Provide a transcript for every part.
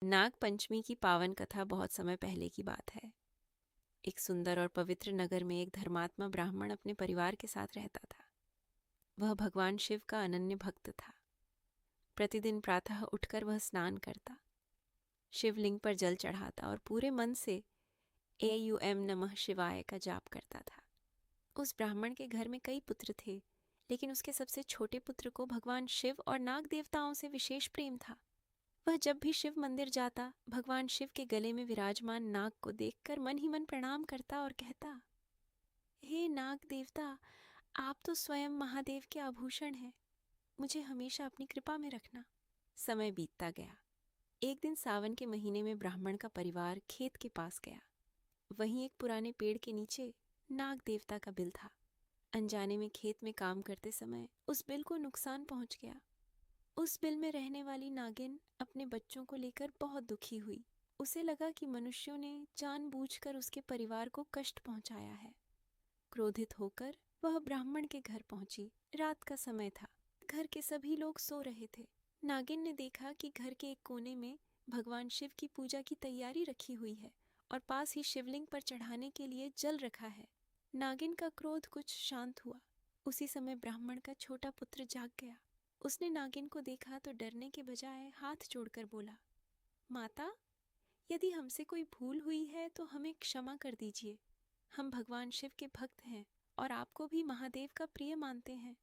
नाग पंचमी की पावन कथा बहुत समय पहले की बात है। एक सुंदर और पवित्र नगर में एक धर्मात्मा ब्राह्मण अपने परिवार के साथ रहता था। वह भगवान शिव का अनन्य भक्त था। प्रतिदिन प्रातः उठकर वह स्नान करता, शिवलिंग पर जल चढ़ाता और पूरे मन से AUM नमः शिवाय का जाप करता था। उस ब्राह्मण के घर में कई पुत्र थे, लेकिन उसके सबसे छोटे पुत्र को भगवान शिव और नाग देवताओं से विशेष प्रेम था। वह जब भी शिव मंदिर जाता, भगवान शिव के गले में विराजमान नाग को देखकर मन ही मन प्रणाम करता और कहता, हे नाग देवता, आप तो स्वयं महादेव के आभूषण हैं, मुझे हमेशा अपनी कृपा में रखना। समय बीतता गया। एक दिन सावन के महीने में ब्राह्मण का परिवार खेत के पास गया। वहीं एक पुराने पेड़ के नीचे नाग देवता का बिल था। अनजाने में खेत में काम करते समय उस बिल को नुकसान पहुंच गया। उस बिल में रहने वाली नागिन अपने बच्चों को लेकर बहुत दुखी हुई। उसे लगा कि मनुष्यों ने जानबूझकर उसके परिवार को कष्ट पहुंचाया है। क्रोधित होकर वह ब्राह्मण के घर पहुंची। रात का समय था। घर के सभी लोग सो रहे थे। नागिन ने देखा कि घर के एक कोने में भगवान शिव की पूजा की तैयारी रखी हुई है और पास ही शिवलिंग पर चढ़ाने के लिए जल रखा है। नागिन का क्रोध कुछ शांत हुआ। उसी समय ब्राह्मण का छोटा पुत्र जाग गया। उसने नागिन को देखा तो डरने के बजाय हाथ जोड़कर बोला, माता, यदि हमसे कोई भूल हुई है तो हमें क्षमा कर दीजिए। हम भगवान शिव के भक्त हैं और आपको भी महादेव का प्रिय मानते हैं।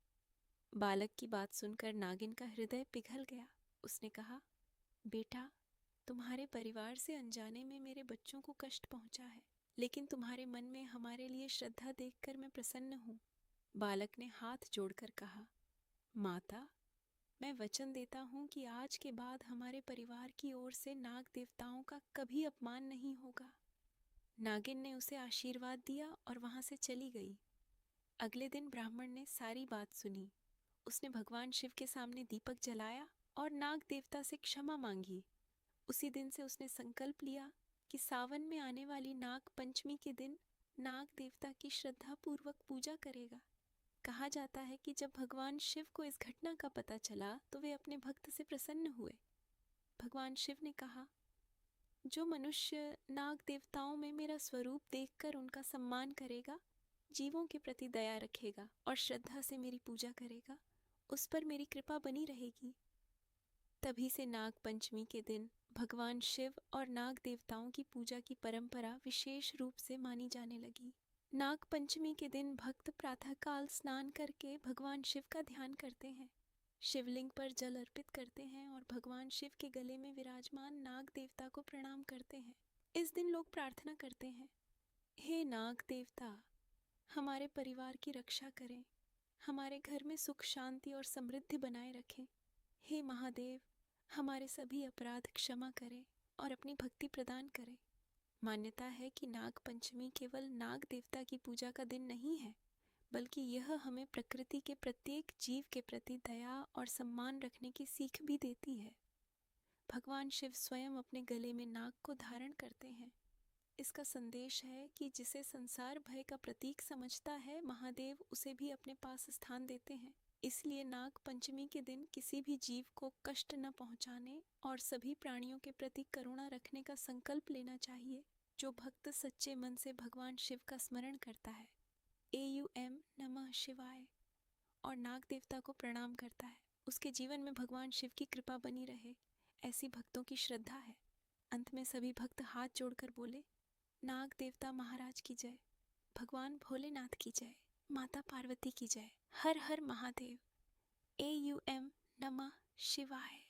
बालक की बात सुनकर नागिन का हृदय पिघल गया। उसने कहा, बेटा, तुम्हारे परिवार से अनजाने में मेरे बच्चों को कष्ट पहुंचा है, लेकिन तुम्हारे मन में हमारे लिए श्रद्धा देखकर मैं प्रसन्न हूँ। बालक ने हाथ जोड़कर कहा, माता, मैं वचन देता हूँ कि आज के बाद हमारे परिवार की ओर से नाग देवताओं का कभी अपमान नहीं होगा। नागिन ने उसे आशीर्वाद दिया और वहां से चली गई। अगले दिन ब्राह्मण ने सारी बात सुनी। उसने भगवान शिव के सामने दीपक जलाया और नाग देवता से क्षमा मांगी। उसी दिन से उसने संकल्प लिया कि सावन में आने वाली नाग पंचमी के दिन नाग देवता की श्रद्धा पूर्वक पूजा करेगा। कहा जाता है कि जब भगवान शिव को इस घटना का पता चला तो वे अपने भक्त से प्रसन्न हुए। भगवान शिव ने कहा, जो मनुष्य नाग देवताओं में मेरा स्वरूप देखकर उनका सम्मान करेगा, जीवों के प्रति दया रखेगा और श्रद्धा से मेरी पूजा करेगा, उस पर मेरी कृपा बनी रहेगी। तभी से नाग पंचमी के दिन भगवान शिव और नाग देवताओं की पूजा की परंपरा विशेष रूप से मानी जाने लगी। नाग पंचमी के दिन भक्त प्रातःकाल स्नान करके भगवान शिव का ध्यान करते हैं, शिवलिंग पर जल अर्पित करते हैं और भगवान शिव के गले में विराजमान नाग देवता को प्रणाम करते हैं। इस दिन लोग प्रार्थना करते हैं, हे नाग देवता, हमारे परिवार की रक्षा करें, हमारे घर में सुख शांति और समृद्धि बनाए रखें। हे महादेव, हमारे सभी अपराध क्षमा करें और अपनी भक्ति प्रदान करें। मान्यता है कि नाग पंचमी केवल नाग देवता की पूजा का दिन नहीं है, बल्कि यह हमें प्रकृति के प्रत्येक जीव के प्रति दया और सम्मान रखने की सीख भी देती है। भगवान शिव स्वयं अपने गले में नाग को धारण करते हैं। इसका संदेश है कि जिसे संसार भय का प्रतीक समझता है, महादेव उसे भी अपने पास स्थान देते हैं। इसलिए नाग पंचमी के दिन किसी भी जीव को कष्ट न पहुंचाने और सभी प्राणियों के प्रति करुणा रखने का संकल्प लेना चाहिए। जो भक्त सच्चे मन से भगवान शिव का स्मरण करता है, AUM नमः शिवाय, और नाग देवता को प्रणाम करता है, उसके जीवन में भगवान शिव की कृपा बनी रहे, ऐसी भक्तों की श्रद्धा है। अंत में सभी भक्त हाथ जोड़कर बोले, नाग देवता महाराज की जय, भगवान भोलेनाथ की जय, माता पार्वती की जय, हर हर महादेव, AUM नमः शिवाय।